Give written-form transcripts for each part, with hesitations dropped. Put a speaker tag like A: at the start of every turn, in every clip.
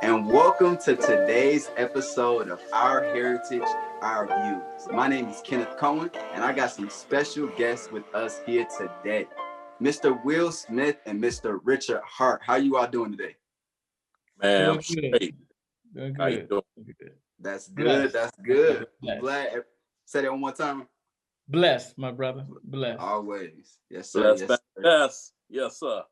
A: and welcome to today's episode of Our Heritage, Our Views. My name is Kenneth Cohen, and I got some special guests with us here today. Mr. Will Smith and Mr. Richard Hart. How you all doing today?
B: Man,
C: Doing
B: I'm
C: good.
B: straight.
C: Doing
B: How you
C: good.
B: doing?
C: Doing good.
A: That's good.
C: Blessed.
A: That's good.
C: Blessed.
A: Glad. Say that one more time.
C: Blessed, my brother. Blessed.
A: Always. Yes, sir.
B: Bless,
A: Yes,
B: bless,
A: sir.
B: bless. Yes, sir.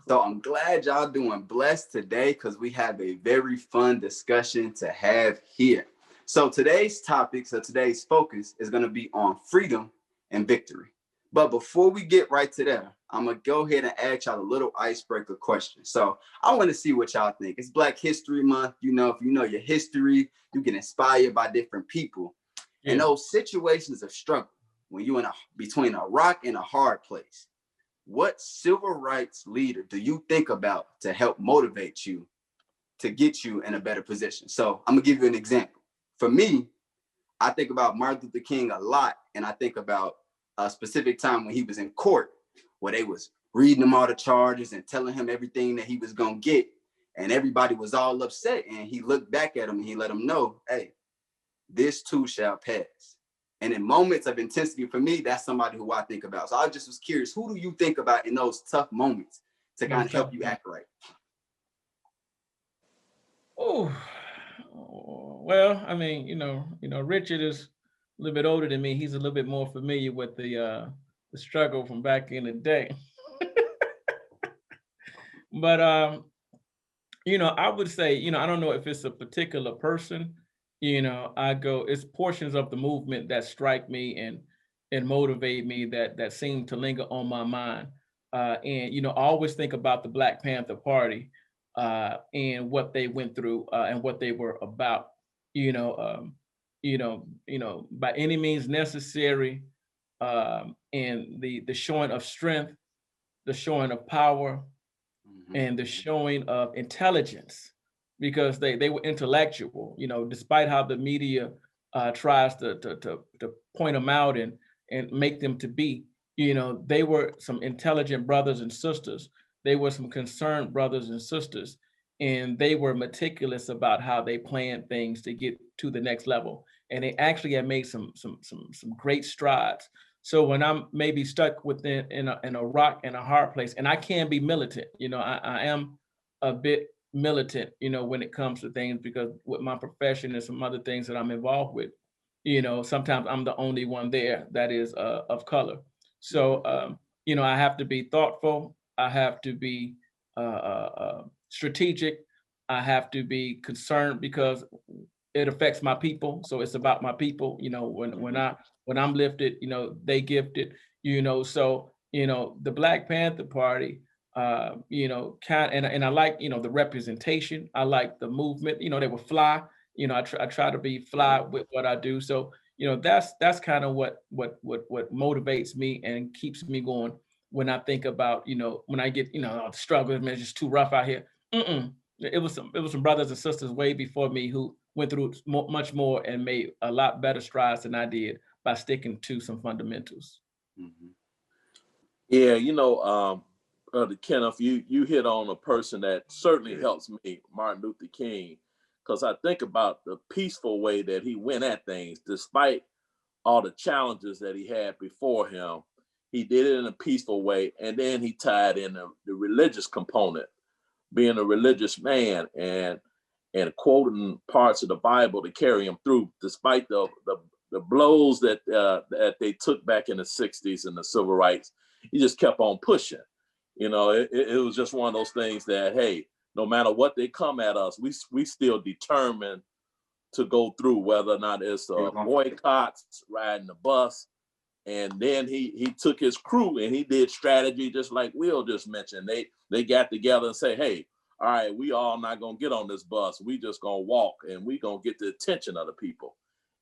A: So I'm glad y'all doing blessed today because we have a very fun discussion to have here. So today's focus is going to be on freedom and victory. But before we get right to that, I'm going to go ahead and ask y'all a little icebreaker question. So I want to see what y'all think. It's Black History Month. You know, if you know your history, you get inspired by different people.
C: Yeah.
A: And those situations of struggle, when you're between a rock and a hard place, what civil rights leader do you think about to help motivate you to get you in a better position? So I'm gonna give you an example. For me, I think about Martin Luther King a lot, and I think about a specific time when he was in court, where they was reading him all the charges and telling him everything that he was gonna get, and everybody was all upset. And he looked back at him and he let them know, "Hey, this too shall pass." And in moments of intensity, for me, that's somebody who I think about. So I just was curious, who do you think about in those tough moments to kind of help you act right?
C: Oh, well, I mean, Richard is a little bit older than me. He's a little bit more familiar with the struggle from back in the day. But I would say, I don't know if it's a particular person. It's portions of the movement that strike me and motivate me that seem to linger on my mind. And I always think about the Black Panther Party and what they went through and what they were about. By any means necessary, and the showing of strength, the showing of power, and the showing of intelligence, because they were intellectual, despite how the media tries to point them out and make them to be, they were some intelligent brothers and sisters. They were some concerned brothers and sisters, and they were meticulous about how they planned things to get to the next level. And they actually have made some great strides. So when I'm maybe stuck within in a rock and a hard place, and I can be militant, I am a bit militant, when it comes to things, because with my profession and some other things that I'm involved with, sometimes I'm the only one there that is of color. So, I have to be thoughtful. I have to be strategic. I have to be concerned because it affects my people. So it's about my people. When I'm lifted, they gifted. So the Black Panther Party, and I like the representation. I like the movement. They were fly. I try to be fly with what I do. So that's kind of what motivates me and keeps me going when I think about when I get the struggle, man, it's just too rough out here. It was some brothers and sisters way before me who went through much more and made a lot better strides than I did by sticking to some fundamentals.
A: Mm-hmm.
B: Yeah, Brother Kenneth, you hit on a person that certainly helps me, Martin Luther King, because I think about the peaceful way that he went at things, despite all the challenges that he had before him. He did it in a peaceful way, and then he tied in the religious component, being a religious man and quoting parts of the Bible to carry him through, despite the blows that they took back in the 60s and the civil rights. He just kept on pushing. It was just one of those things that, hey, no matter what they come at us, we still determined to go through, whether or not it's boycotts, riding the bus. And then he took his crew and he did strategy, just like Will just mentioned. They got together and say, hey, all right, we all not gonna get on this bus. We just gonna walk and we gonna get the attention of the people.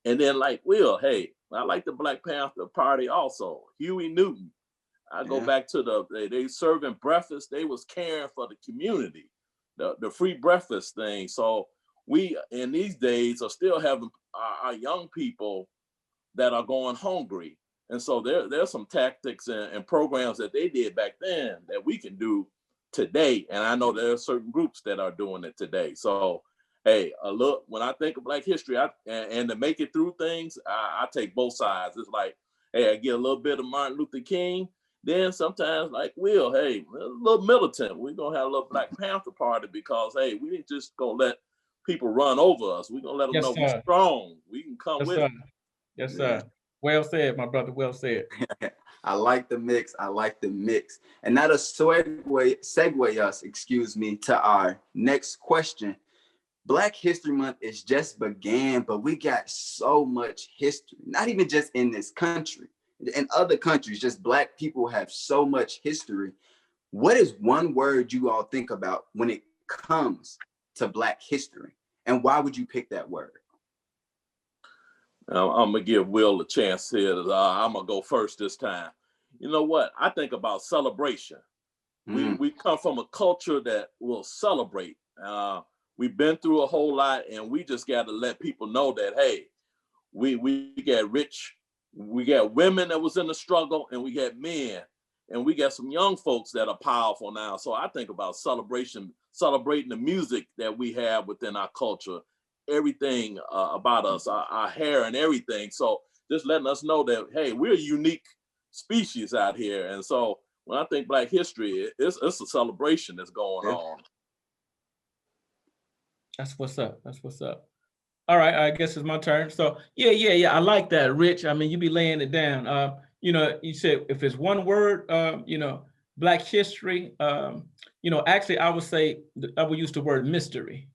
B: And then, like Will, hey, I like the Black Panther Party also. Huey Newton. I go back to they serving breakfast. They was caring for the community, the free breakfast thing. So we in these days are still having our young people that are going hungry. And so there's some tactics and programs that they did back then that we can do today. And I know there are certain groups that are doing it today. So, hey, look, when I think of Black history, and to make it through things, I take both sides. It's like, hey, I get a little bit of Martin Luther King. Then sometimes, like Will, hey, a little militant. We're going to have a little Black Panther party because, hey, we ain't just going to let people run over us. We're going to let them know we're strong. We can come with it.
C: Yes, sir. Well said, my brother. Well said.
A: I like the mix. I like the mix. And that'll segue us, to our next question. Black History Month is just began, but we got so much history, not even just in this country. In other countries, just Black people have so much history. What is one word you all think about when it comes to Black history? And why would you pick that word?
B: I'm going to give Will a chance here. I'm going to go first this time. You know what? I think about celebration. We come from a culture that will celebrate. We've been through a whole lot, and we just got to let people know that, hey, we get rich. We got women that was in the struggle, and we got men, and we got some young folks that are powerful now. So I think about celebrating the music that we have within our culture, everything about us, our hair and everything. So just letting us know that, hey, we're a unique species out here. And so when I think Black history, it's a celebration that's going on.
C: That's what's up. That's what's up. All right, I guess it's my turn. So yeah. I like that, Rich. I mean, you be laying it down. You said if it's one word, Black history. Actually, I would use the word mystery.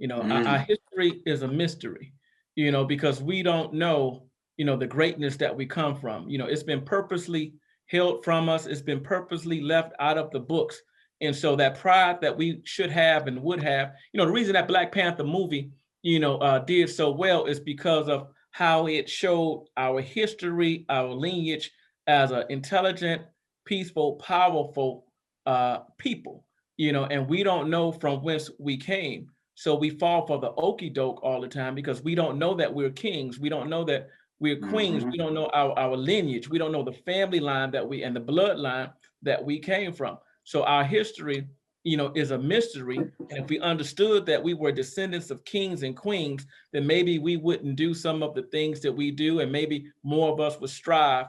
C: Our history is a mystery. Because we don't know, the greatness that we come from. It's been purposely held from us. It's been purposely left out of the books. And so that pride that we should have and would have, the reason that Black Panther movie, did so well is because of how it showed our history, our lineage as an intelligent, peaceful, powerful people, and we don't know from whence we came. So we fall for the okie doke all the time because we don't know that we're kings. We don't know that we're queens. We don't know our lineage. We don't know the family line and the bloodline that we came from. So our history, is a mystery. And if we understood that we were descendants of kings and queens, then maybe we wouldn't do some of the things that we do. And maybe more of us would strive,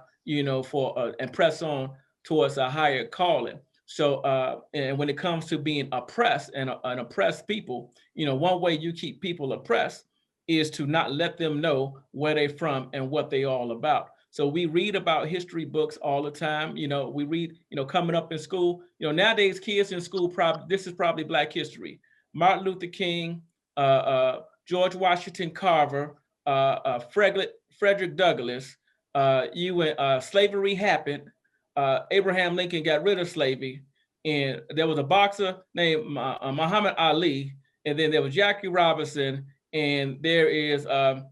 C: for and press on towards a higher calling. So, and when it comes to being oppressed and an oppressed people, one way you keep people oppressed is to not let them know where they're from and what they're all about. So we read about history books all the time. We read, coming up in school, nowadays kids in school, this is probably Black history. Martin Luther King, George Washington Carver, Frederick Douglass, slavery happened. Abraham Lincoln got rid of slavery. And there was a boxer named Muhammad Ali. And then there was Jackie Robinson. And there is Barack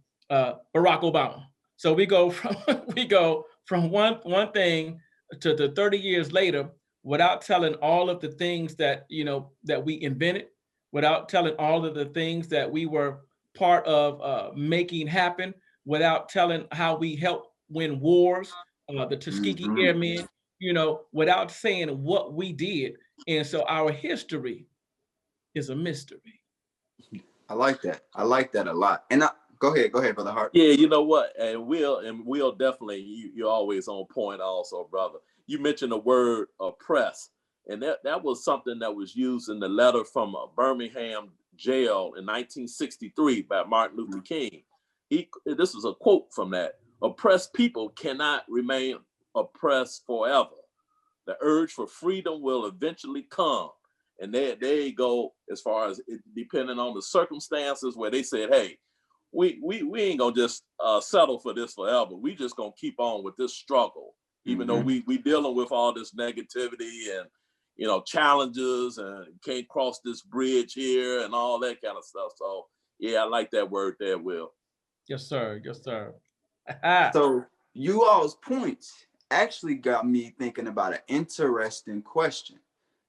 C: Obama. So we go from one thing to 30 years later without telling all of the things that that we invented, without telling all of the things that we were part of making happen, without telling how we helped win wars, the Tuskegee Airmen, without saying what we did. And so our history is a mystery.
A: I like that. I like that a lot. And Go ahead, Brother Hart.
B: Yeah, you know what? And Will definitely, you're always on point also, brother. You mentioned the word oppress, and that was something that was used in the letter from Birmingham jail in 1963 by Martin Luther King. This is a quote from that. Oppressed people cannot remain oppressed forever. The urge for freedom will eventually come. And there you go, as far as it, depending on the circumstances where they said, hey, we ain't gonna just settle for this forever. We just gonna keep on with this struggle, even though we dealing with all this negativity and challenges and can't cross this bridge here and all that kind of stuff. So yeah, I like that word there, Will.
C: Yes, sir. Yes, sir.
A: So you all's points actually got me thinking about an interesting question.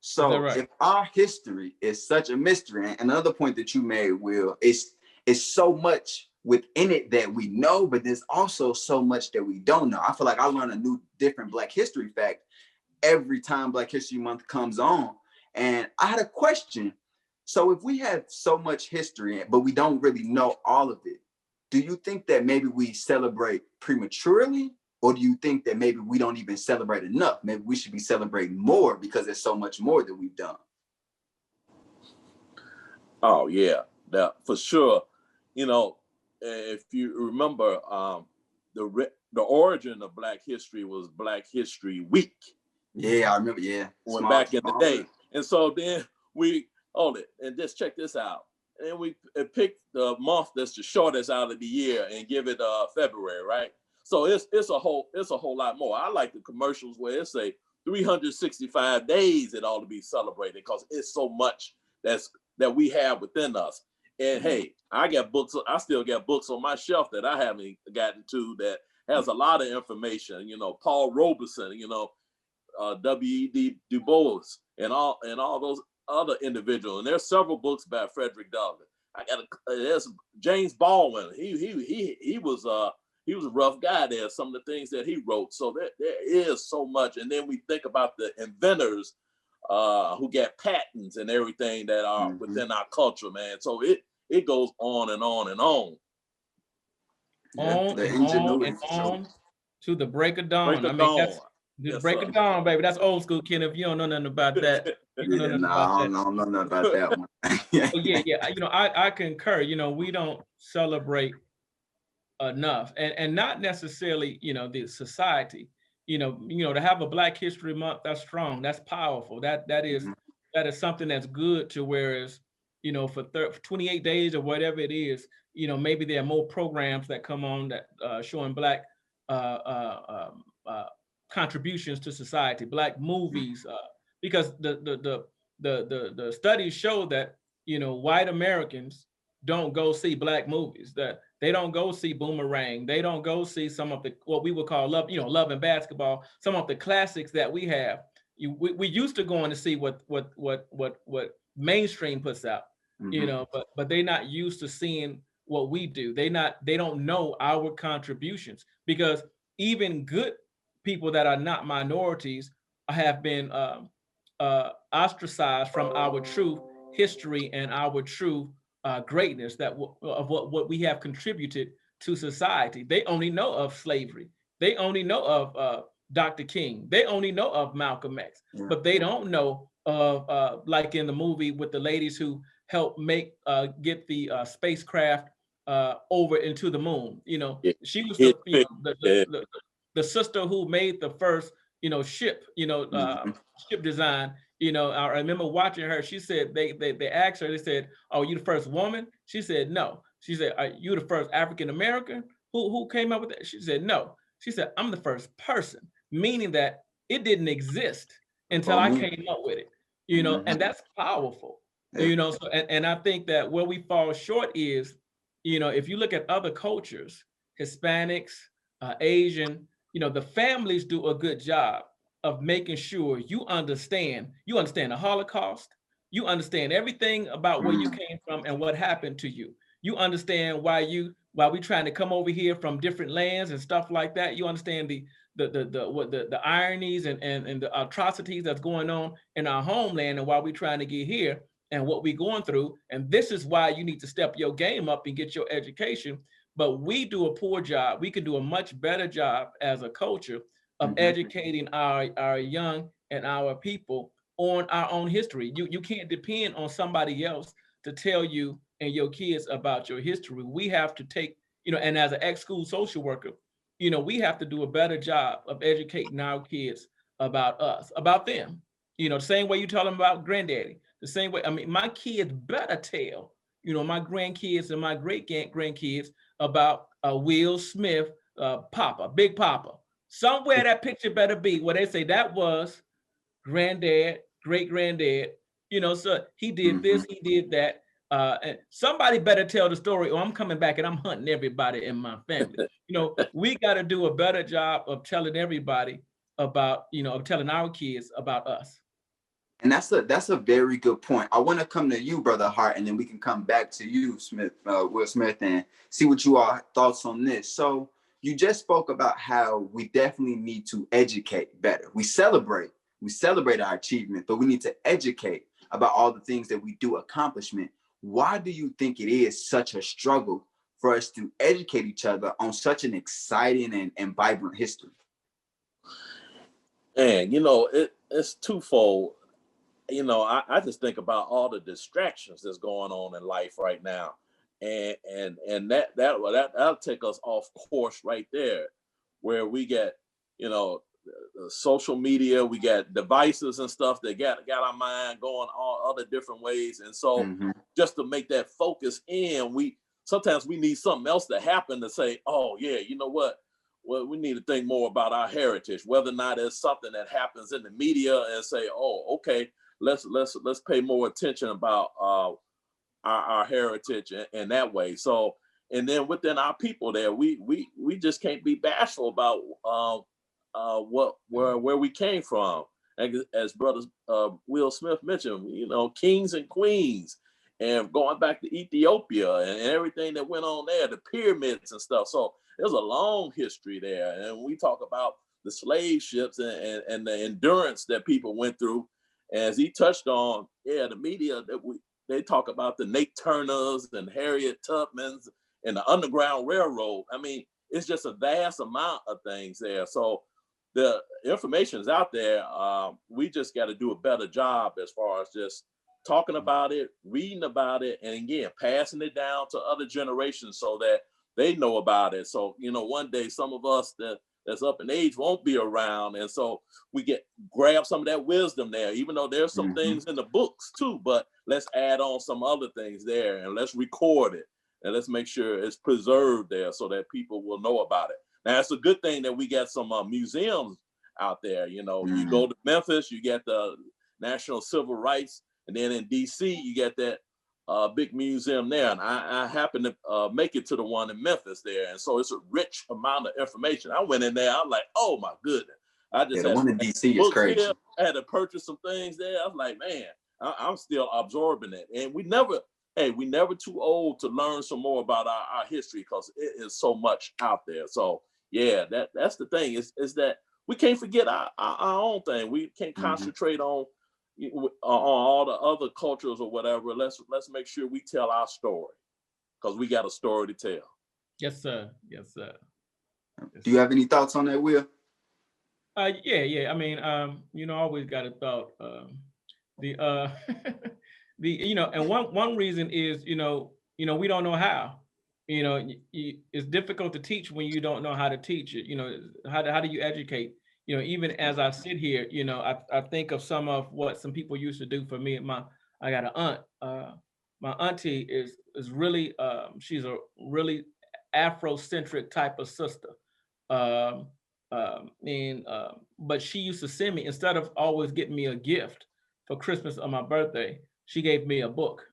A: So right? If our history is such a mystery, and another point that you made, Will, is so much within it that we know, but there's also so much that we don't know. I feel like I learn a different Black history fact every time Black History Month comes on. And I had a question. So if we have so much history, but we don't really know all of it, do you think that maybe we celebrate prematurely? Or do you think that maybe we don't even celebrate enough? Maybe we should be celebrating more because there's so much more that we've done.
B: Oh yeah, that for sure. You know, if you remember, the origin of Black History was Black History Week.
A: Yeah, I remember. Yeah,
B: when back in the day, and so then we hold it and just check this out. And we pick the month that's the shortest out of the year and give it February, right? So it's a whole lot more. I like the commercials where it say 365 days it ought to be celebrated because it's so much that we have within us. And hey, I still got books on my shelf that I haven't gotten to that has a lot of information. You know, Paul Robeson, you know, W.E.B. Du Bois, and all those other individuals. And there's several books by Frederick Douglass. There's James Baldwin. He was a rough guy. There's some of the things that he wrote. So there is so much. And then we think about the inventors who get patents and everything that are within our culture, man. So it goes on and on and on.
C: On and on to the break of dawn. That's break of dawn, baby. That's old school, Ken. If you don't know nothing about that,
A: I don't know nothing about that one.
C: Yeah. You know, I concur. You know, we don't celebrate enough, and not necessarily, you know, the society. You know, to have a Black History Month, that's strong, that's powerful. That is something that's good. To whereas, you know, for 28 days or whatever it is, you know, maybe there are more programs that come on that showing Black contributions to society, Black movies, because the studies show that, you know, white Americans don't go see Black movies, that they don't go see Boomerang, they don't go see some of the what we would call Love and Basketball, some of the classics that we have. We used to going to see what mainstream puts out, you know, but they're not used to seeing what we do. They don't know our contributions, because even good people that are not minorities have been ostracized from our true history and our true greatness of what we have contributed to society. They only know of slavery. They only know of Dr. King. They only know of Malcolm X, but they don't know of like in the movie with the ladies who helped get the spacecraft over into the moon. You know, she was the sister who made the first, you know, ship, you know, ship design. You know, I remember watching her. She said they asked her. They said, "Oh, you the first woman?" She said, "No." She said, "Are you the first African American who came up with that?" She said, "No." She said, "I'm the first person," meaning that it didn't exist until I came up with it. You know, and that's powerful. You know, so and I think that where we fall short is, you know, if you look at other cultures, Hispanics, Asian, you know, the families do a good job of making sure you understand the Holocaust, you understand everything about where you came from and what happened to you. You understand why we trying to come over here from different lands and stuff like that. You understand the ironies and the atrocities that's going on in our homeland and why we trying to get here and what we're going through. And this is why you need to step your game up and get your education. But we do a poor job. We could do a much better job as a culture of educating our young and our people on our own history. You can't depend on somebody else to tell you and your kids about your history. We have to take, you know, and as an ex-school social worker, you know, we have to do a better job of educating our kids about us, about them. You know, the same way you tell them about granddaddy, the same way, I mean, my kids better tell, you know, my grandkids and my great-grandkids about Will Smith, Papa, Big Papa. Somewhere that picture better be where they say that was granddad, great-granddad, you know, so he did this, he did that. And somebody better tell the story, or I'm coming back and I'm hunting everybody in my family. You know, we got to do a better job of telling everybody about, you know, of telling our kids about us.
A: And that's a very good point. I want to come to you, Brother Hart, and then we can come back to you, Will Smith, and see what you all thoughts on this. So you just spoke about how we definitely need to educate better. We celebrate, We celebrate our achievement, but we need to educate about all the things that we do accomplishment. Why do you think it is such a struggle for us to educate each other on such an exciting and vibrant history?
B: And it's twofold. I just think about all the distractions that's going on in life right now, and that'll take us off course right there, where we get the social media, we got devices and stuff that got our mind going all other different ways, and so just to make that focus in, we sometimes we need something else to happen to say, oh yeah, you know what? Well, we need to think more about our heritage, whether or not it's something that happens in the media, and say, oh, okay, let's pay more attention about our heritage in that way. So, and then within our people there, we just can't be bashful about where we came from. And as brother Will Smith mentioned, kings and queens, and going back to Ethiopia and everything that went on there, the pyramids and stuff. So there's a long history there, and we talk about the slave ships and the endurance that people went through. As he touched on, the media they talk about the Nate Turners and Harriet Tubmans and the Underground Railroad. I mean, it's just a vast amount of things there. So the information is out there. We just got to do a better job as far as just talking about it, reading about it, and again, passing it down to other generations so that they know about it. So, one day some of us that's up in age won't be around. And so we grab some of that wisdom there, even though there's some things in the books too, but let's add on some other things there and let's record it and let's make sure it's preserved there so that people will know about it. Now, it's a good thing that we got some museums out there. You go to Memphis, you get the National Civil Rights, and then in DC, you get that big museum there. And I happened to make it to the one in Memphis there. And so it's a rich amount of information. I went in there, I'm like, oh my goodness. I just
A: the one in DC is crazy.
B: Here. I had to purchase some things there. I was like, man, I'm still absorbing it. And we never too old to learn some more about our history, because it is so much out there. So yeah, that's the thing is that we can't forget our own thing. We can't concentrate on all the other cultures or whatever. Let's make sure we tell our story, because we got a story to tell.
C: Yes, sir. Yes, sir.
A: Do you have any thoughts on that, Will?
C: Yeah. I mean, always got a thought. And one reason is, we don't know how. It's difficult to teach when you don't know how to teach it. How do you educate? Even as I sit here, I think of some of what some people used to do for me. I got an aunt. My auntie is really, she's a really Afrocentric type of sister. But she used to send me, instead of always getting me a gift for Christmas or my birthday, she gave me a book.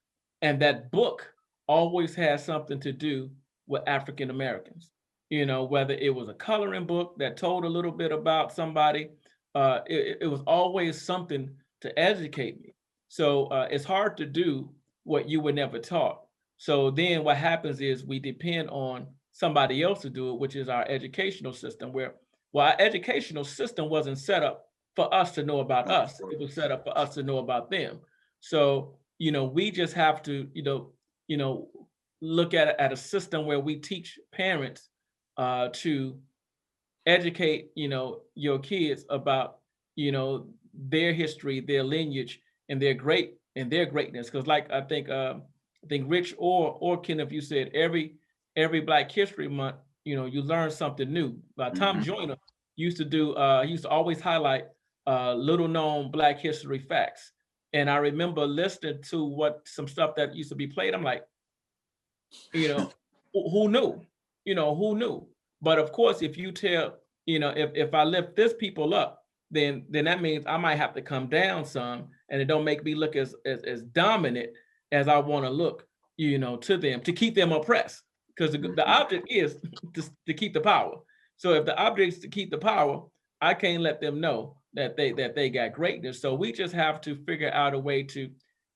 C: And that book always has something to do with African Americans. Whether it was a coloring book that told a little bit about somebody, it was always something to educate me. So it's hard to do what you were never taught. So then what happens is we depend on somebody else to do it, which is our educational system, where our educational system wasn't set up for us to know about us. It was set up for us to know about them. So, we just have to, look at a system where we teach parents to educate, your kids about, their history, their lineage, and their greatness. Because like I think Rich or Kenneth, you said every Black History Month, you learn something new. Tom Joyner used to always highlight little known Black history facts. And I remember listening to some stuff that used to be played. I'm like, who knew? Who knew? But of course, if you tell, if I lift this people up, then that means I might have to come down some, and it don't make me look as dominant as I want to look, to them, to keep them oppressed. Because the object is to keep the power. So if the object is to keep the power, I can't let them know that they got greatness. So we just have to figure out a way to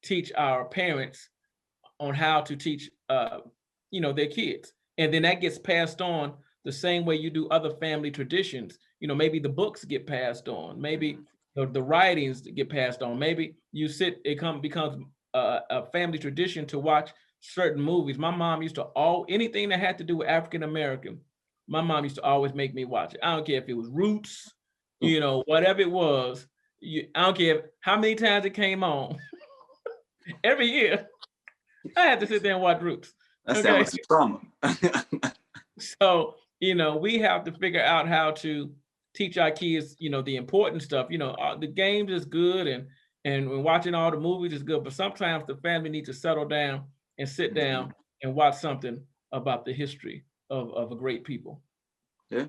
C: teach our parents on how to teach their kids. And then that gets passed on the same way you do other family traditions. Maybe the books get passed on. Maybe, the writings that get passed on. Maybe becomes a family tradition to watch certain movies. My mom used to anything that had to do with African American. My mom used to always make me watch it. I don't care if it was Roots, whatever it was. I don't care how many times it came on. Every year, I had to sit there and watch Roots.
A: That sounds like trauma.
C: So, we have to figure out how to teach our kids, the important stuff. The games is good and watching all the movies is good, but sometimes the family needs to settle down and sit down and watch something about the history of a great people.
A: Yeah,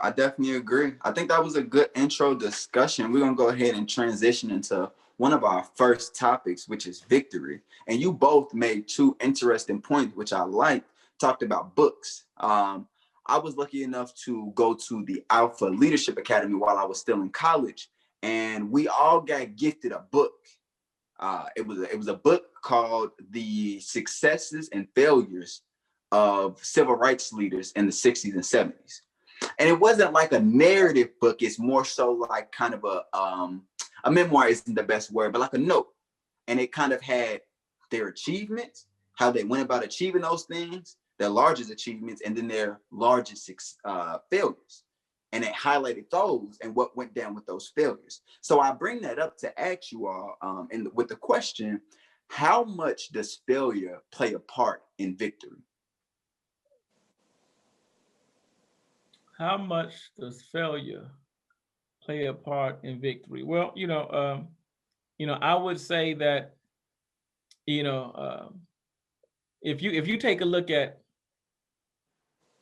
A: I definitely agree. I think that was a good intro discussion. We're going to go ahead and transition into one of our first topics, which is victory. And you both made two interesting points, which I liked. Talked about books. I was lucky enough to go to the Alpha Leadership Academy while I was still in college, and we all got gifted a book. It was a book called The Successes and Failures of Civil Rights Leaders in the 60s and 70s. And it wasn't like a narrative book. It's more so like kind of a memoir isn't the best word, but like a note. And it kind of had their achievements, how they went about achieving those things, their largest achievements, and then their largest failures. And it highlighted those and what went down with those failures. So I bring that up to ask you all, and with the question, how much does failure play a part in victory?
C: How much does failure play a part in victory? Well, I would say that, if you take a look at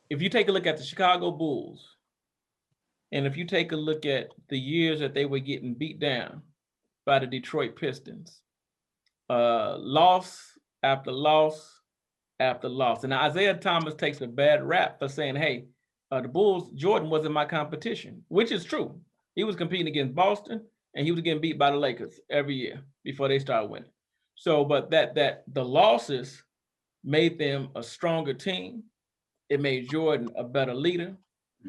C: the Chicago Bulls, and if you take a look at the years that they were getting beat down by the Detroit Pistons, loss after loss after loss. And Isaiah Thomas takes a bad rap for saying, hey, the Bulls, Jordan wasn't my competition, which is true. He was competing against Boston, and he was getting beat by the Lakers every year before they started winning. So, but that the losses made them a stronger team. It made Jordan a better leader.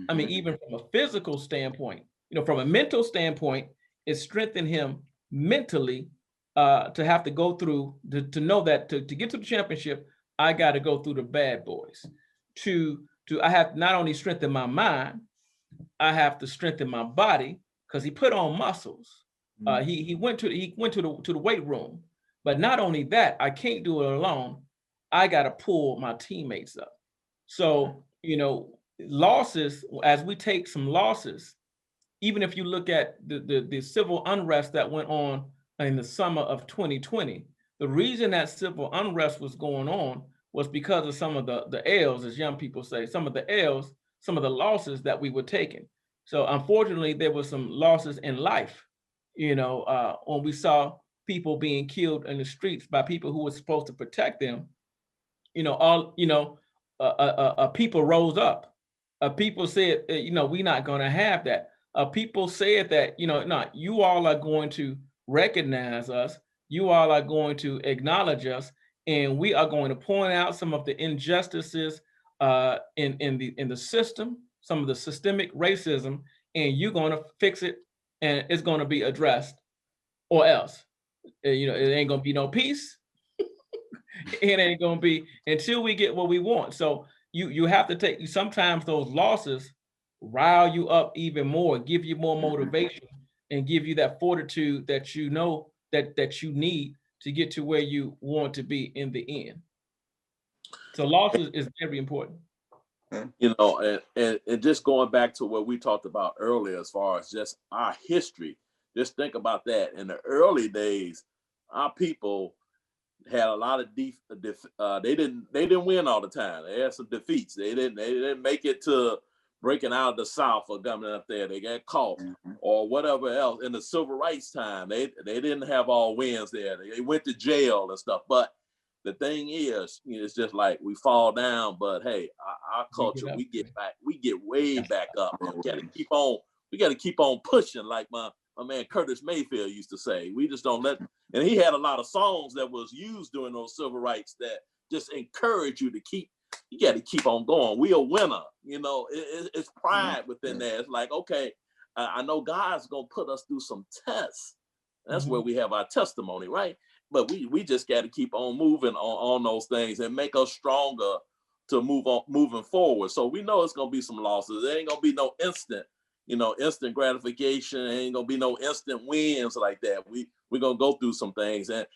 C: I mean, even from a physical standpoint, from a mental standpoint, it strengthened him mentally to have to go through, to know that to get to the championship, I got to go through the bad boys. I have to not only strengthen my mind, I have to strengthen my body, because he put on muscles. He went to the weight room, but not only that, I can't do it alone. I got to pull my teammates up. So, losses, as we take some losses, even if you look at the civil unrest that went on in the summer of 2020, the reason that civil unrest was going on was because of some of the L's, as young people say, some of the L's, some of the losses that we were taking. So unfortunately, there were some losses in life, when we saw people being killed in the streets by people who were supposed to protect them. People rose up. People said, we're not going to have that. People said that, no, you all are going to recognize us. You all are going to acknowledge us, and we are going to point out some of the injustices in the system, some of the systemic racism, and you're going to fix it, and it's going to be addressed, or else, it ain't going to be no peace. It ain't going to be until we get what we want. So you have to take, sometimes those losses rile you up even more, give you more motivation, and give you that fortitude that that you need to get to where you want to be in the end. So losses is very important.
B: And just going back to what we talked about earlier, as far as just our history, just think about that. In the early days, our people had a lot of they didn't win all the time. They had some defeats. They didn't make it to breaking out of the South or coming up there. They got caught or whatever else. In the civil rights time, they didn't have all wins there. They went to jail and stuff. But the thing is, it's just like we fall down, but hey, our culture, we get way back up. We got to keep on pushing, like my man Curtis Mayfield used to say. We just don't let, and he had a lot of songs that was used during those civil rights that just encourage you to you got to keep on going. We a winner, it's pride within there. It's like, okay, I know God's gonna put us through some tests. That's where we have our testimony, right? But we just got to keep on moving on those things and make us stronger to moving forward. So we know it's gonna be some losses. There ain't gonna be no instant gratification. There ain't gonna be no instant wins like that. We're gonna go through some things, and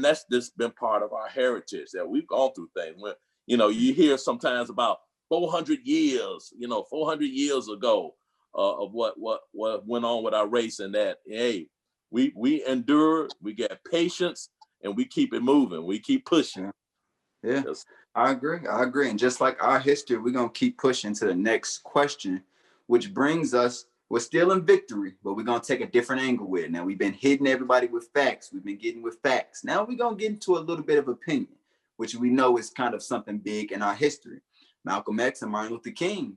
B: that's just been part of our heritage, that we've gone through things. When you hear sometimes about 400 years, 400 years ago of what went on with our race, and that, hey, we endure, we get patience, and we keep it moving. We keep pushing.
A: Yeah, I agree. And just like our history, we're going to keep pushing to the next question, which brings us, we're still in victory, but we're going to take a different angle with it. Now, we've been hitting everybody with facts. We've been getting with facts. Now we're going to get into a little bit of opinion, which we know is kind of something big in our history. Malcolm X and Martin Luther King,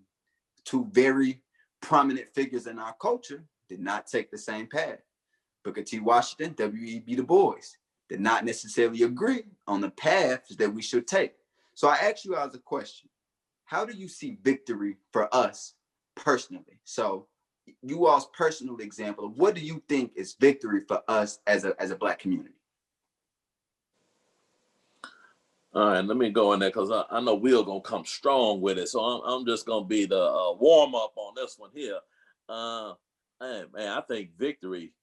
A: two very prominent figures in our culture, did not take the same path. Booker T. Washington, W.E.B. Du Bois, did not necessarily agree on the paths that we should take. So I ask you as a question, how do you see victory for us personally? So you all's personal example of what do you think is victory for us as a Black community?
B: All right, let me go in there, because I know Will gonna come strong with it. So I'm just gonna be the warm up on this one here. Man, I think victory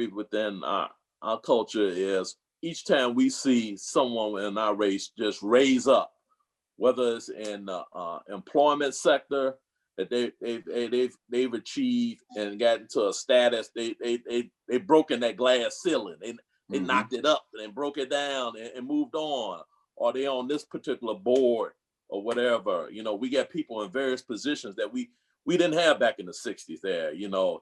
B: within our culture is each time we see someone in our race just raise up, whether it's in the employment sector that they've achieved and gotten to a status, they broken that glass ceiling, they knocked it up and broke it down and moved on, or they on this particular board or whatever. We got people in various positions that we didn't have back in the 60s there,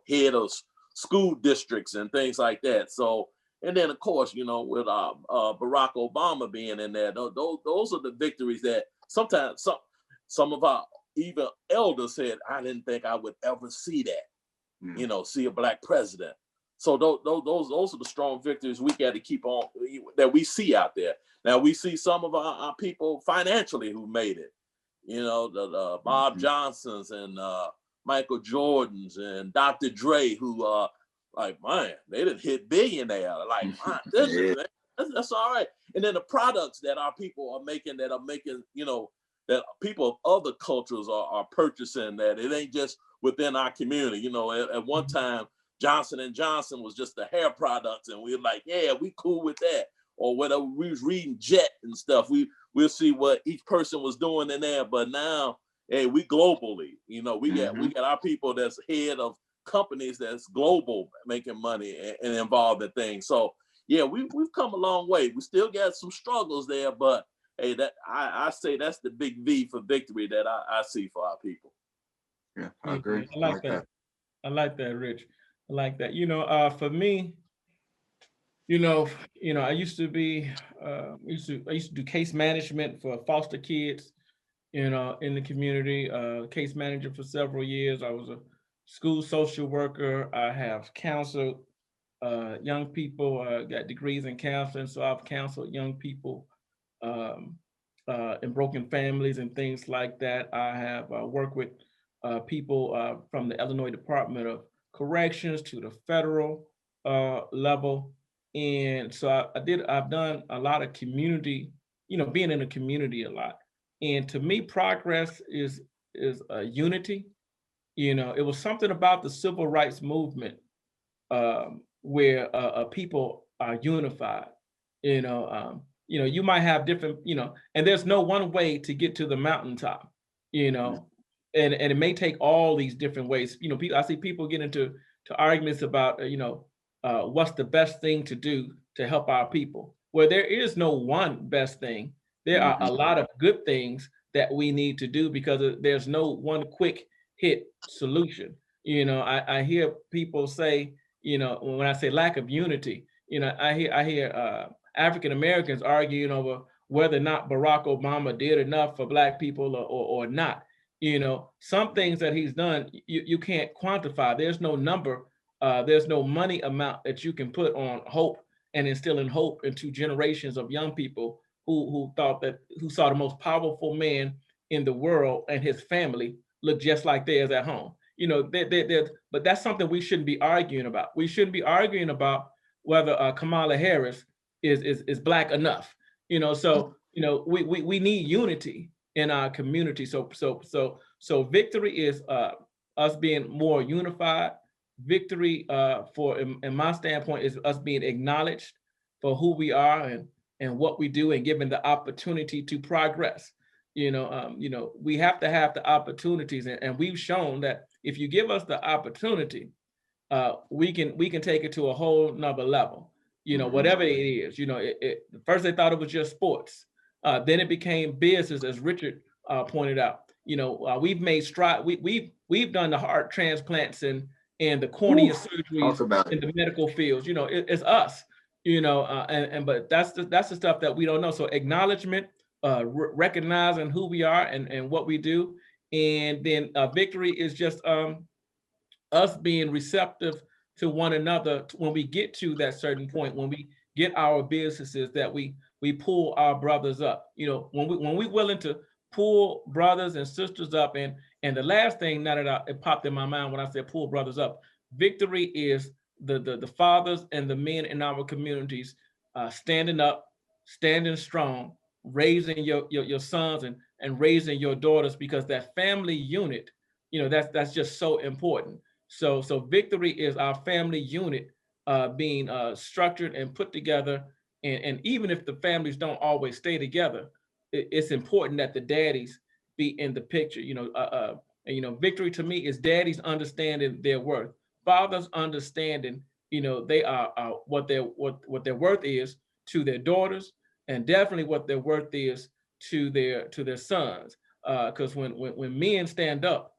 B: head of school districts and things like that. So, and then of course, with Barack Obama being in there, those are the victories that sometimes some of our even elders said, I didn't think I would ever see that, see a Black president. So those are the strong victories we got to keep on, that we see out there. Now we see some of our people financially who made it, the Bob Johnsons and Michael Jordans and Dr. Dre, who like, man, they didn't hit billionaire. Like, man, that's all right. And then the products that our people are making, that people of other cultures are purchasing, that it ain't just within our community. At one time, Johnson & Johnson was just the hair products, and we were like, yeah, we cool with that. Or whatever, we was reading Jet and stuff. We'll see what each person was doing in there. But now, hey, we globally, we got our people that's head of companies that's global, making money and involved in things. So yeah, we've come a long way. We still got some struggles there, but hey, that I say that's the big V for victory that I see for our people.
A: Yeah, I agree.
C: I like that. I like that, Rich. I like that. For me, I used to be, I used to do case management for foster kids, in the community. Case manager for several years. I was a school social worker. I have counseled young people. Got degrees in counseling, so I've counseled young people in broken families and things like that. I have worked with people from the Illinois Department of Corrections to the federal level. And so I've done a lot of community, being in the community a lot. And to me, progress is unity. It was something about the civil rights movement where people are unified. You might have different, and there's no one way to get to the mountaintop, and it may take all these different ways. I see people get into arguments about, what's the best thing to do to help our people. Well, there is no one best thing. There are a lot of good things that we need to do, because there's no one quick hit solution. I hear people say, when I say lack of unity, I hear African Americans arguing over whether or not Barack Obama did enough for Black people or not. Some things that he's done, you can't quantify. There's no number. There's no money amount that you can put on hope and instilling hope into generations of young people who saw the most powerful man in the world and his family look just like theirs at home. But that's something we shouldn't be arguing about. We shouldn't be arguing about whether Kamala Harris is black enough. We need unity in our community. So victory is us being more unified. Victory, in my standpoint, is us being acknowledged for who we are and what we do, and given the opportunity to progress. We have to have the opportunities, and we've shown that if you give us the opportunity, we can take it to a whole nother level. Whatever it is. First they thought it was just sports, then it became business, as Richard pointed out. We've made stride. We've done the heart transplants and the cornea surgeries in the medical fields. It's us. But that's the stuff that we don't know. So acknowledgement, recognizing who we are and what we do, and then victory is just us being receptive to one another when we get to that certain point, when we get our businesses, that we pull our brothers up. When we willing to pull brothers and sisters up, and the last thing now that it popped in my mind when I said pull brothers up, victory is the fathers and the men in our communities standing up, standing strong, raising your sons and raising your daughters, because that family unit, that's just so important. So victory is our family unit being structured and put together, and even if the families don't always stay together, it's important that the daddies be in the picture. Victory to me is daddies understanding their worth, fathers understanding, they are what their worth is to their daughters, and definitely what their worth is to their sons. Because when men stand up,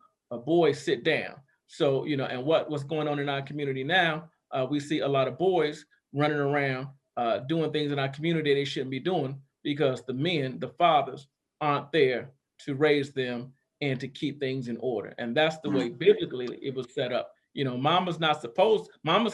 C: boys sit down. So, and what's going on in our community now, we see a lot of boys running around doing things in our community they shouldn't be doing, because the men, the fathers, aren't there to raise them and to keep things in order. And that's the way biblically it was set up. Mamas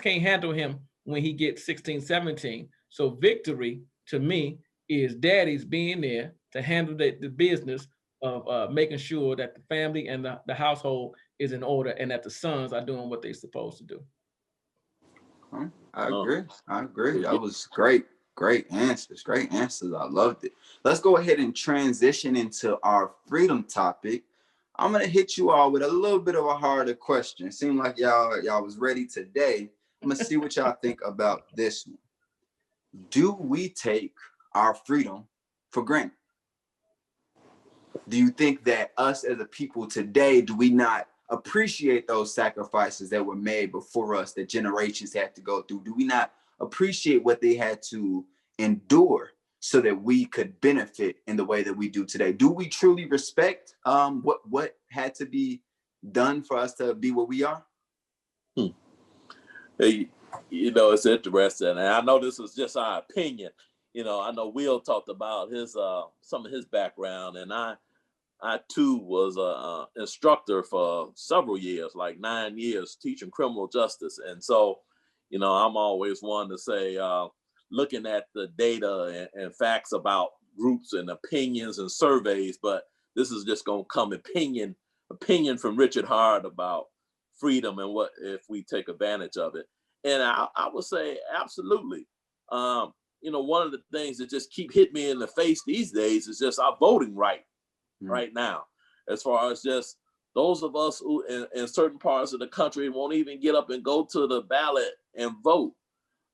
C: can't handle him when he gets 16, 17. So victory to me is daddies being there to handle the business of making sure that the family and the household is in order, and that the sons are doing what they're supposed to do.
A: I agree. That was great answers. I loved it. Let's go ahead and transition into our freedom topic. I'm gonna hit you all with a little bit of a harder question. It seemed like y'all was ready today. I'm gonna see what y'all think about this one. Do we take our freedom for granted? Do you think that us as a people today, do we not appreciate those sacrifices that were made before us, that generations had to go through? Do we not appreciate what they had to endure so that we could benefit in the way that we do today? Do we truly respect what had to be done for us to be what we are?
B: Hey, it's interesting, and I know this is just our opinion. I know Will talked about his some of his background, and I too was an instructor for several years, like 9 years, teaching criminal justice. And so, I'm always one to say, looking at the data and facts about groups and opinions and surveys, but this is just going to come opinion from Richard Hart about freedom and what if we take advantage of it. And I would say absolutely. One of the things that just keep hitting me in the face these days is just our voting right now, as far as just those of us who in certain parts of the country won't even get up and go to the ballot and vote,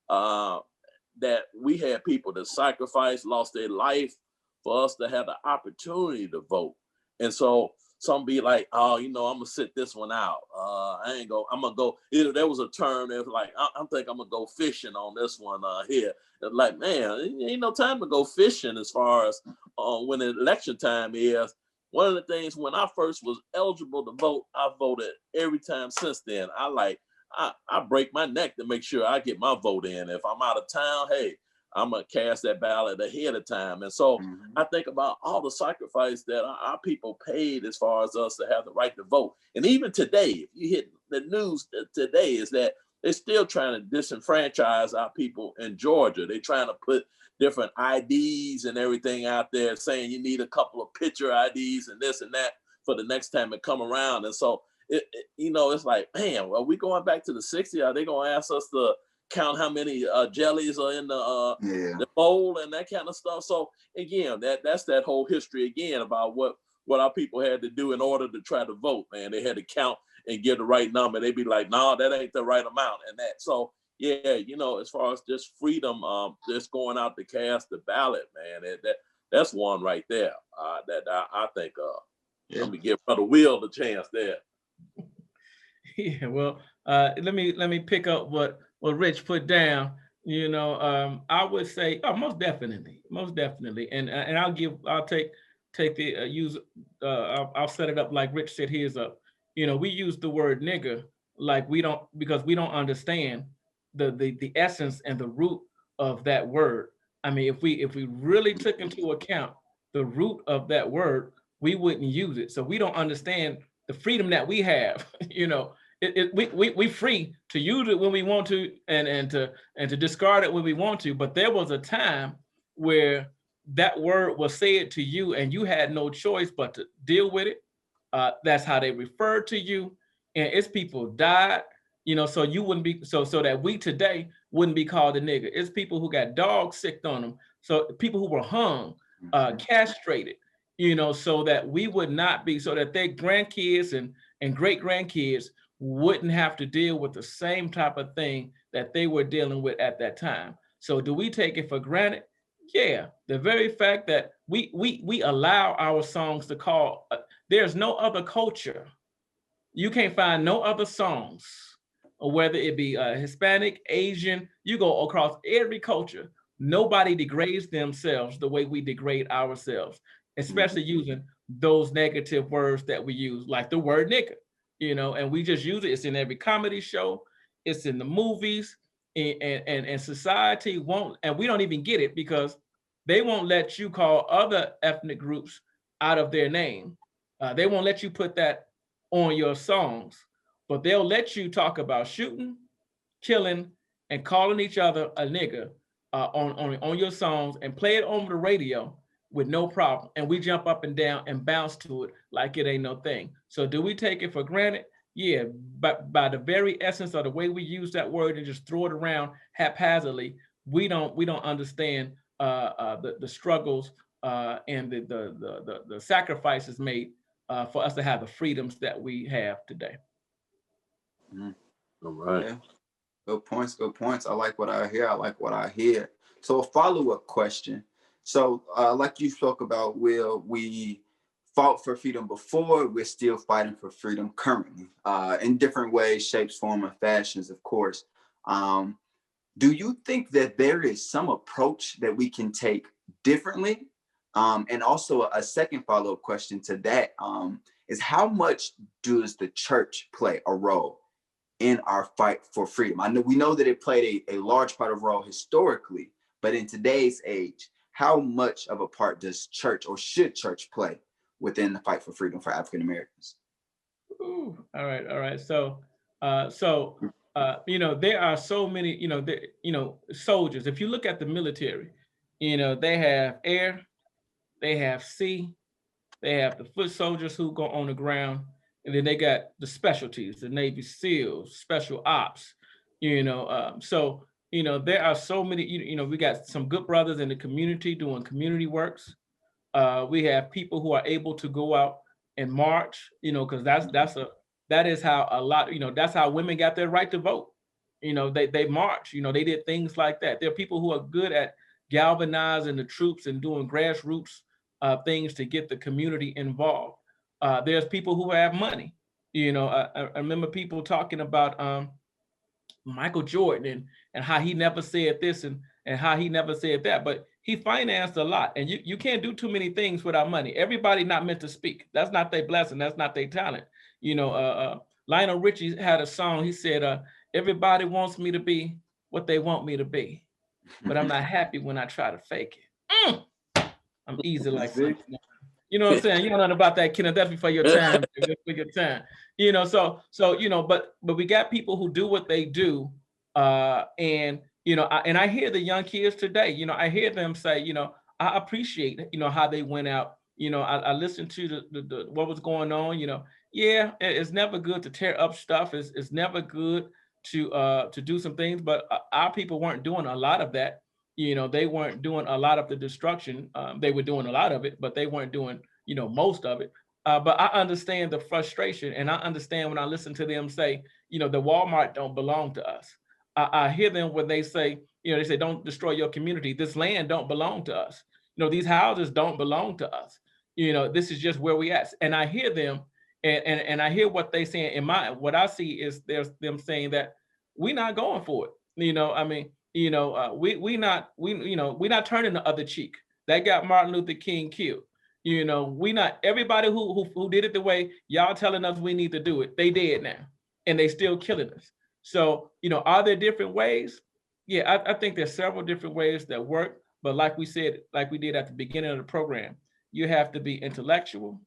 B: that we had people that sacrificed, lost their life for us to have the opportunity to vote. And so some be like, oh, I'm gonna sit this one out. I'm gonna go. There was a term that was like, I think I'm gonna go fishing on this one here. Like, man, ain't no time to go fishing as far as when the election time is. One of the things, when I first was eligible to vote, I voted every time since then. I break my neck to make sure I get my vote in. If I'm out of town, hey, I'm going to cast that ballot ahead of time. And so I think about all the sacrifice that our people paid as far as us to have the right to vote. And even today, if you hit the news today, is that they're still trying to disenfranchise our people in Georgia. They're trying to put different IDs and everything out there, saying you need a couple of picture IDs and this and that for the next time it come around. And so it's like, man, are we going back to the 60s? Are they going to ask us to count how many jellies are in the bowl and that kind of stuff? So again, that's that whole history again about what our people had to do in order to try to vote, man. They had to count and get the right number. They'd be like, no, that ain't the right amount and that. So yeah, as far as just freedom, just going out to cast the ballot, man, that's one right there that I think of. Let me give Brother Will the chance there.
C: Yeah, well, let me pick up what Rich put down. I would say, most definitely, and I'll take the use. I'll set it up like Rich set his up. We use the word nigger like because we don't understand the essence and the root of that word. I mean, if we really took into account the root of that word, we wouldn't use it. So we don't understand the freedom that we have. We free to use it when we want to and to discard it when we want to. But there was a time where that word was said to you and you had no choice but to deal with it. That's how they referred to you. And it's people died, so you wouldn't be so that we today wouldn't be called a nigger. It's people who got dogs sicked on them. So people who were hung, castrated, so that we would not be, so that their grandkids and great grandkids wouldn't have to deal with the same type of thing that they were dealing with at that time. So do we take it for granted? Yeah, the very fact that we allow our songs to call, there's no other culture. You can't find no other songs, or whether it be Hispanic, Asian, you go across every culture. Nobody degrades themselves the way we degrade ourselves, especially using those negative words that we use, like the word nigger, and we just use it. It's in every comedy show, it's in the movies, and society won't, and we don't even get it because they won't let you call other ethnic groups out of their name. They won't let you put that on your songs, but they'll let you talk about shooting, killing, and calling each other a nigger on your songs and play it on the radio with no problem. And we jump up and down and bounce to it like it ain't no thing. So do we take it for granted? Yeah, but by the very essence of the way we use that word and just throw it around haphazardly, we don't understand the struggles and the sacrifices made for us to have the freedoms that we have today.
B: All right.
A: Yeah. Good points. I like what I hear. So a follow-up question. So like you spoke about, Will, we fought for freedom before, we're still fighting for freedom currently, in different ways, shapes, form, and fashions, of course. Do you think that there is some approach that we can take differently? And also a second follow-up question to that is, how much does the church play a role in our fight for freedom? We know that it played a large part of role historically, but in today's age, how much of a part does church, or should church, play within the fight for freedom for African Americans?
C: All right. So, there are so many, soldiers. If you look at the military, they have air, they have sea, they have the foot soldiers who go on the ground, and then they got the specialties, the Navy SEALs, special ops, so, there are so many, we got some good brothers in the community doing community works. We have people who are able to go out and march, because that is how a lot, that's how women got their right to vote. They march, they did things like that. There are people who are good at galvanizing the troops and doing grassroots things to get the community involved. There's people who have money. I remember people talking about Michael Jordan and how he never said this and how he never said that, but he financed a lot. And you can't do too many things without money. Everybody not meant to speak. That's not their blessing. That's not their talent. Lionel Richie had a song. He said, everybody wants me to be what they want me to be, but I'm not happy when I try to fake it. I'm easy like something. You know what I'm saying? You don't know nothing about that, Kenneth. That's before your time. For your time. But we got people who do what they do. And I hear the young kids today, I hear them say, I appreciate, how they went out. I listened to the what was going on, Yeah, it's never good to tear up stuff. It's never good to do some things, but our people weren't doing a lot of that. They weren't doing a lot of the destruction. They were doing a lot of it, but they weren't doing, most of it. But I understand the frustration, and I understand when I listen to them say, the Walmart don't belong to us. I hear them when they say, they say, don't destroy your community. This land don't belong to us. These houses don't belong to us. This is just where we at. And I hear them, and I hear what they saying. What I see is there's them saying that we're not going for it. I mean, we not turning the other cheek. That got Martin Luther King killed. We not everybody who did it the way y'all telling us we need to do it. They dead now, and they still killing us. So are there different ways? Yeah, I think there's several different ways that work. But like we said, like we did at the beginning of the program, you have to be intellectual,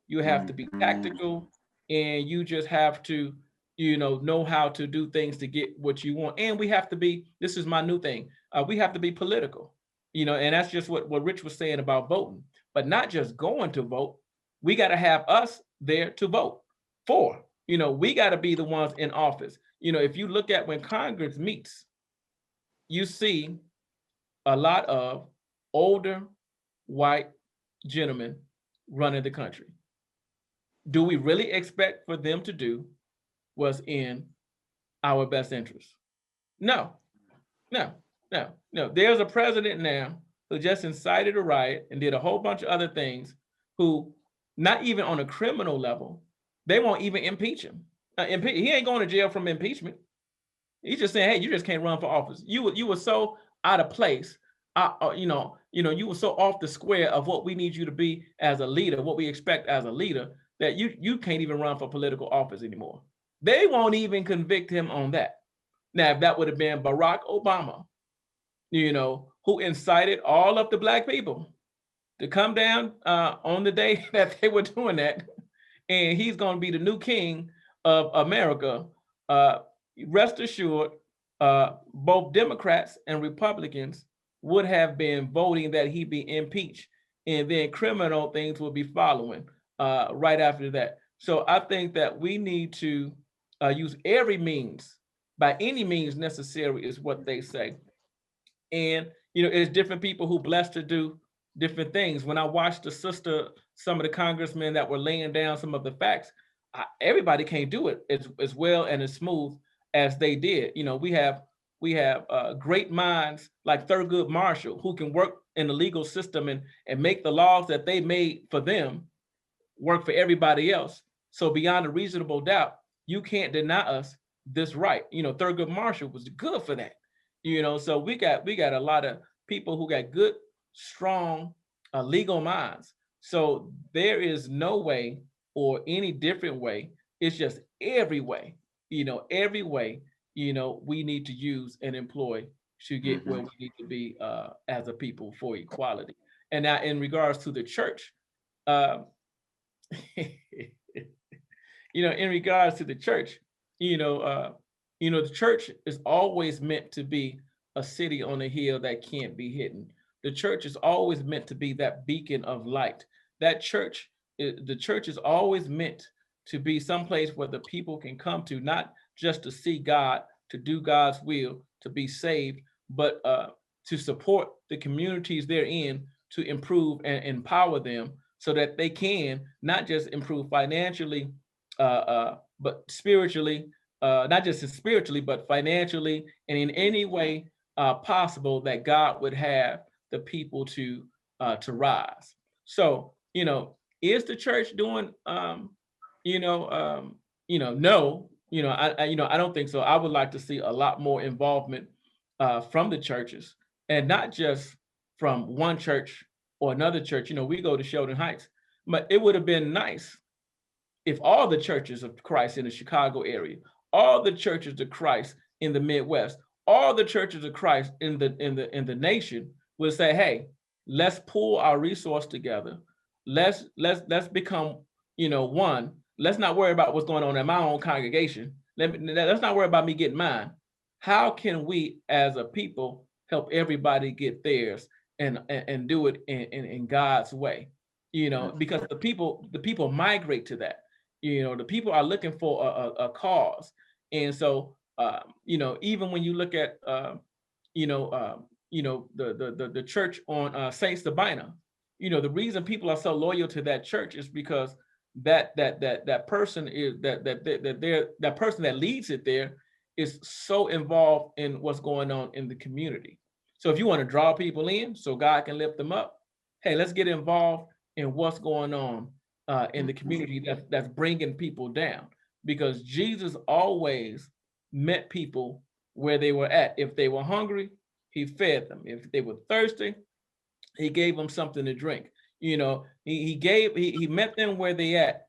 C: you have to be tactical, and you just have to know how to do things to get what you want. And we have to be, this is my new thing, we have to be political, and that's just what Rich was saying about voting. But not just going to vote, we got to have us there to vote for. We got to be the ones in office. If you look at when Congress meets, you see a lot of older white gentlemen running the country. Do we really expect for them to do what's in our best interest? No, no, no. There's a president now who just incited a riot and did a whole bunch of other things, who not even on a criminal level, they won't even impeach him. He ain't going to jail from impeachment. He's just saying, hey, you just can't run for office. You were so out of place. You were so off the square of what we need you to be as a leader, what we expect as a leader, that you can't even run for political office anymore. They won't even convict him on that. Now, if that would have been Barack Obama, who incited all of the Black people to come down on the day that they were doing that, and he's going to be the new king of America, rest assured, both Democrats and Republicans would have been voting that he be impeached, and then criminal things will be following right after that. So I think that we need to use every means, by any means necessary, is what they say. And it's different people who blessed to do different things. When I watched some of the congressmen that were laying down some of the facts, everybody can't do it as well and as smooth as they did. We have great minds like Thurgood Marshall, who can work in the legal system and make the laws that they made for them work for everybody else. So beyond a reasonable doubt, you can't deny us this right. Thurgood Marshall was good for that. So we got a lot of people who got good, strong legal minds. So there is no way or any different way. It's just every way, we need to use and employ to get where we need to be as a people for equality. And now in regards to the church, in regards to the church, the church is always meant to be a city on a hill that can't be hidden. The church is always meant to be that beacon of light. The church is always meant to be someplace where the people can come to, not just to see God, to do God's will, to be saved, but to support the communities they're in, to improve and empower them so that they can not just improve financially, but spiritually, not just spiritually, but financially, and in any way possible that God would have the people to rise. So, is the church doing, no, I don't think so. I would like to see a lot more involvement from the churches, and not just from one church or another church. We go to Sheldon Heights, but it would have been nice if all the churches of Christ in the Chicago area, all the churches of Christ in the Midwest, all the churches of Christ in the nation would say, hey, let's pull our resource together. Let's become, one. Let's not worry about what's going on in my own congregation. Let's not worry about me getting mine. How can we as a people help everybody get theirs and do it in God's way? Because the people migrate to that. The people are looking for a cause. And so, even when you look at, the church on Saint Sabina, the reason people are so loyal to that church is because that person is that person that leads it there is so involved in what's going on in the community. So if you want to draw people in so God can lift them up, hey, let's get involved in what's going on in the community that's bringing people down, because Jesus always met people where they were at. If they were hungry, he fed them. If they were thirsty, he gave them something to drink. He met them where they at,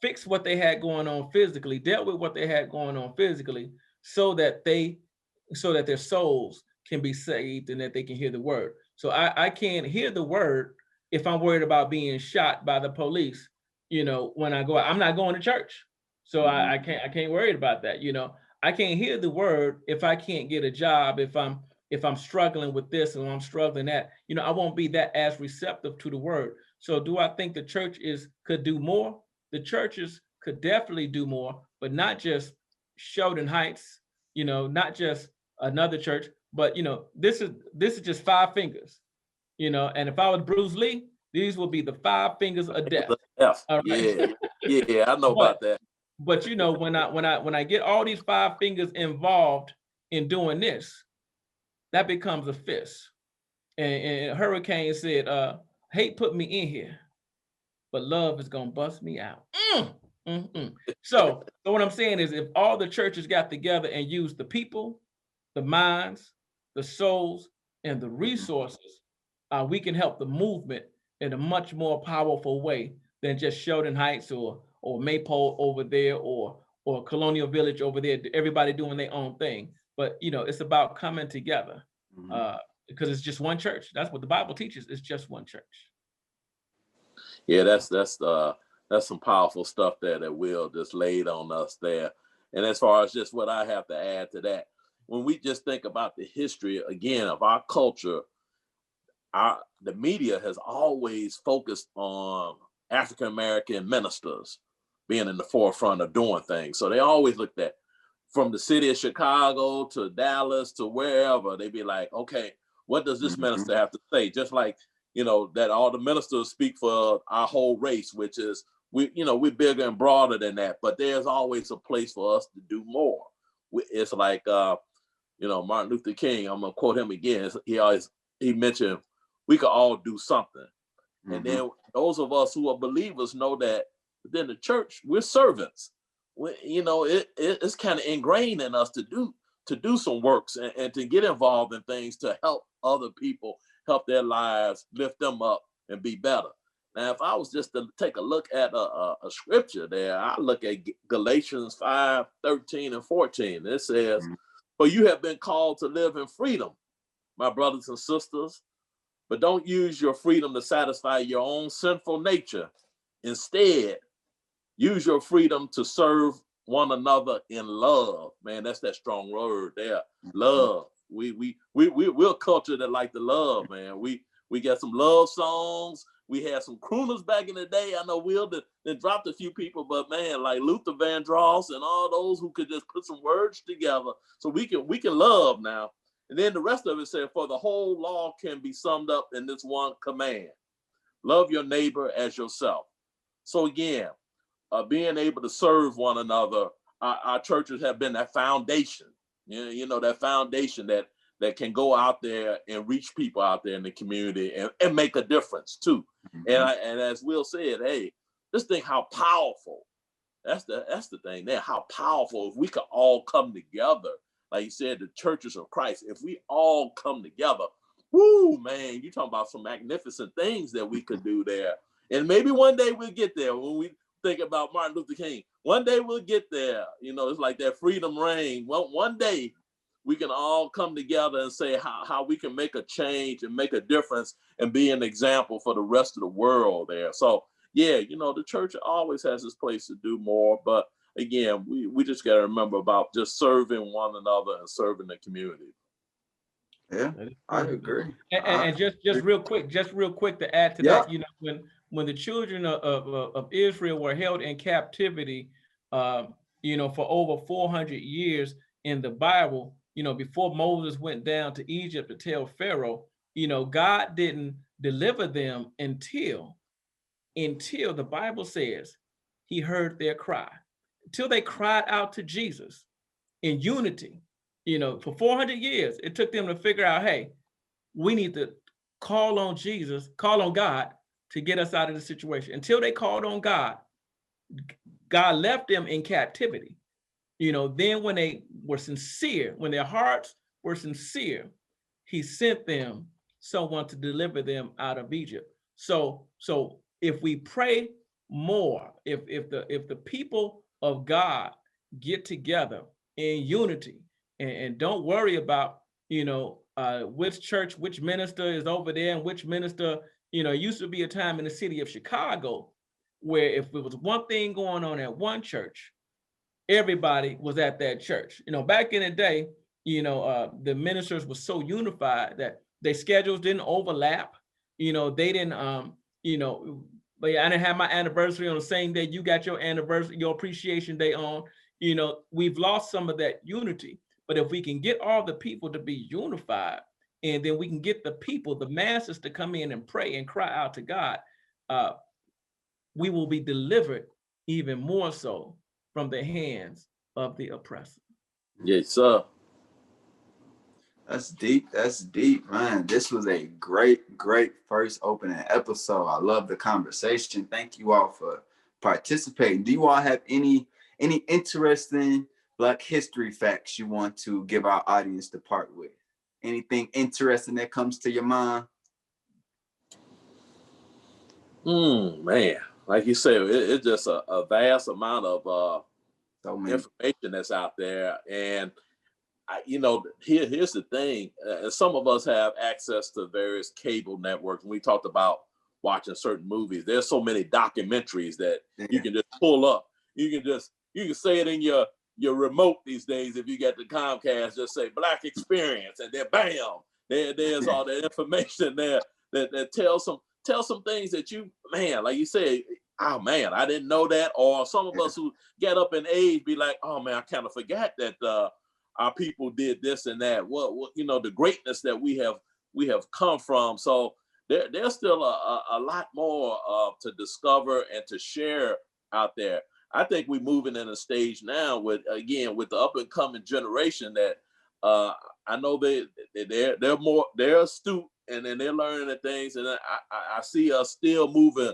C: fixed what they had going on physically, dealt with what they had going on physically, so that their souls can be saved and that they can hear the word. So I can't hear the word if I'm worried about being shot by the police. When I go out, I'm not going to church, so I can't worry about that. I can't hear the word if I can't get a job, if I'm struggling with this and I'm struggling that. I won't be that as receptive to the word. So do I think the church could do more? The churches could definitely do more, but not just Sheldon Heights, not just another church, but this is just five fingers, and if I was Bruce Lee, these will be the five fingers of death.
B: All right? Yeah, I know about that.
C: But when I get all these five fingers involved in doing this, that becomes a fist. And Hurricane said, hate put me in here, but love is gonna bust me out. So what I'm saying is, if all the churches got together and used the people, the minds, the souls, and the resources, we can help the movement in a much more powerful way than just Sheldon Heights or Maypole over there or Colonial Village over there, everybody doing their own thing. But it's about coming together, because it's just one church. That's what the Bible teaches. It's just one church.
B: Yeah, that's some powerful stuff there that Will just laid on us there. And as far as just what I have to add to that, when we just think about the history again of our culture, the media has always focused on African American ministers being in the forefront of doing things. So they always looked at, from the city of Chicago to Dallas to wherever, they'd be like, okay, what does this minister have to say? Just like, that all the ministers speak for our whole race, which is, we're bigger and broader than that, but there's always a place for us to do more. It's like, Martin Luther King, I'm gonna quote him again. He mentioned we could all do something. And then those of us who are believers know that within the church, we're servants. It's kind of ingrained in us to do some works and to get involved in things to help other people, help their lives, lift them up and be better. Now, if I was just to take a look at a scripture there, I look at Galatians 5:13 and 14. It says, "For you have been called to live in freedom, my brothers and sisters, but don't use your freedom to satisfy your own sinful nature. Instead, use your freedom to serve one another in love." Man, that's that strong word there. Love. We're a culture that like to love, man. We got some love songs. We had some crooners back in the day. I know Will that dropped a few people, but man, like Luther Vandross and all those who could just put some words together. So we can love now. And then the rest of it said, "For the whole law can be summed up in this one command: love your neighbor as yourself." So again, being able to serve one another, our churches have been that foundation. That foundation that can go out there and reach people out there in the community and make a difference too. And as Will said, hey, just think how powerful. That's the thing there. How powerful if we could all come together. Like you said, the churches of Christ, if we all come together, whoo, man, you talking about some magnificent things that we could do there. And maybe one day we'll get there. When we think about Martin Luther King, one day we'll get there. It's like that freedom reign. Well, one day we can all come together and say how we can make a change and make a difference and be an example for the rest of the world there. So yeah, the church always has its place to do more, but again, we just got to remember about just serving one another and serving the community.
A: Yeah, I agree.
C: And just real quick to add to that, when the children of Israel were held in captivity, for over 400 years in the Bible, before Moses went down to Egypt to tell Pharaoh, God didn't deliver them until the Bible says he heard their cry, until they cried out to Jesus in unity. For 400 years, it took them to figure out, hey, we need to call on Jesus, call on God to get us out of the situation. Until they called on God, God left them in captivity. Then when they were sincere, when their hearts were sincere, he sent them someone to deliver them out of Egypt. So if we pray more, if the people of God get together in unity and don't worry about which church, which minister is over there, and which minister, used to be a time in the city of Chicago where if there was one thing going on at one church, everybody was at that church. Back in the day, the ministers were so unified that their schedules didn't overlap. They didn't, but I didn't have my anniversary on the same day you got your anniversary, your appreciation day on. We've lost some of that unity. But if we can get all the people to be unified, and then we can get the people, the masses, to come in and pray and cry out to God, we will be delivered even more so from the hands of the oppressor.
B: Yes, sir.
A: That's deep. That's deep, man. This was a great first opening episode. I love the conversation. Thank you all for participating. Do you all have any interesting Black history facts you want to give our audience to part with? Anything interesting that comes to your mind?
B: Man, like you said, it's just a vast amount of information that's out there. And here's the thing. Some of us have access to various cable networks. We talked about watching certain movies. There's so many documentaries that you can just pull up. You can say it in your remote these days. If you get the Comcast, just say Black Experience, and then bam, there's all the information there that tells some things that like you say, oh man, I didn't know that. Or some of us who get up in age be like, oh man, I kind of forgot that our people did this and that. What the greatness that we have come from. So there's still a lot more to discover and to share out there. I think we're moving in a stage now with the up and coming generation that I know they're astute, and then they're learning the things, and I see us still moving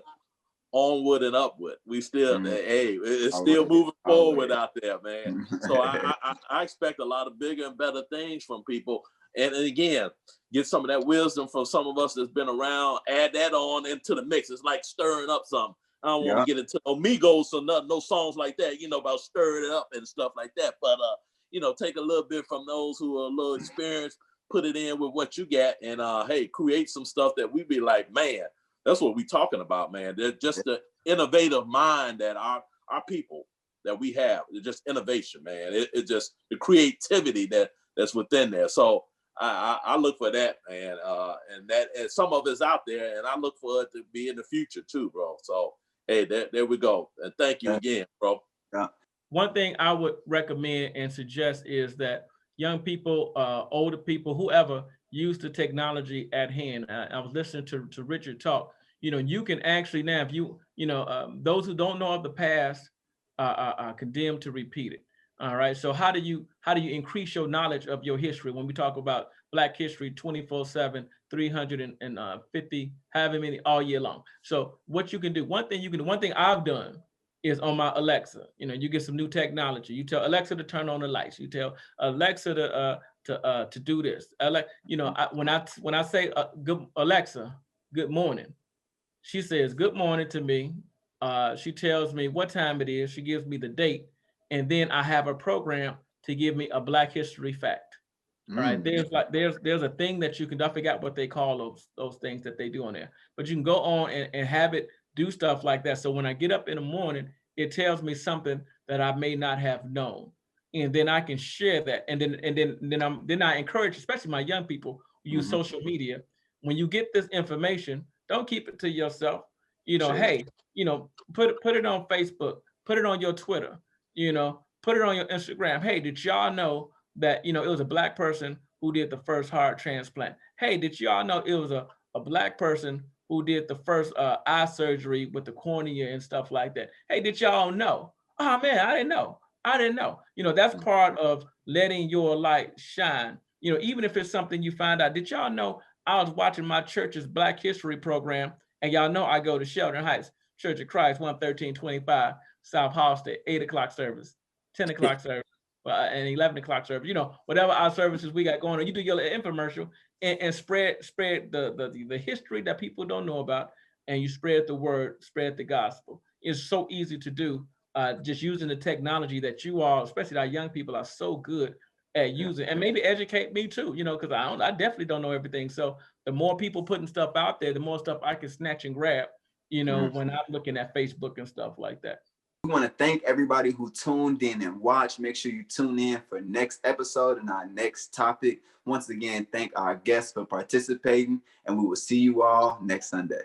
B: onward and upward. We still, it's still moving forward out there, man. So I expect a lot of bigger and better things from people. And again, get some of that wisdom from some of us that's been around, add that on into the mix. It's like stirring up something. I don't want to get into Amigos or no songs like that, about stirring it up and stuff like that. But, take a little bit from those who are a little experienced, put it in with what you got, and, create some stuff that we be like, man, that's what we talking about, man. They're just the innovative mind that our people that we have. It's just innovation, man. It's just the creativity that's within there. So I look for that, man. And some of it's out there, and I look for it to be in the future too, bro. So hey, there we go. And thank you again, bro.
A: Yeah.
C: One thing I would recommend and suggest is that young people, older people, whoever, use the technology at hand. I was listening to Richard talk. You can actually now, if those who don't know of the past are condemned to repeat it. All right. So how do you increase your knowledge of your history when we talk about Black history 24/7, 350, however many all year long? So what you can do, one thing I've done is on my Alexa. You get some new technology. You tell Alexa to turn on the lights. You tell Alexa to do this. When I say good Alexa, good morning, she says good morning to me. She tells me what time it is. She gives me the date, and then I have a program to give me a Black history fact. All right, there's a thing that you can, I forgot what they call those things that they do on there, but you can go on and have it do stuff like that. So when I get up in the morning, it tells me something that I may not have known, and then I can share that. And then I encourage, especially my young people who use social media. When you get this information, don't keep it to yourself.
A: Sure.
C: hey, put it on Facebook, put it on your Twitter, put it on your Instagram. Hey, did y'all know that, it was a Black person who did the first heart transplant? Hey, did y'all know it was a Black person who did the first eye surgery with the cornea and stuff like that? Hey, did y'all know? Oh man, I didn't know. I didn't know. That's part of letting your light shine. Even if it's something you find out. Did y'all know I was watching my church's Black History program, and y'all know I go to Sheldon Heights Church of Christ, 11325 South Halsted, 8 o'clock service, 10 o'clock service, and 11 o'clock service. Whatever our services we got going on, you do your infomercial and spread the history that people don't know about, and you spread the word, spread the gospel. It's so easy to do. Just using the technology that you all, especially our young people, are so good at using, and maybe educate me too, because I definitely don't know everything. So the more people putting stuff out there, the more stuff I can snatch and grab, when I'm looking at Facebook and stuff like that.
A: We want to thank everybody who tuned in and watched. Make sure you tune in for next episode and our next topic. Once again, thank our guests for participating, and we will see you all next Sunday.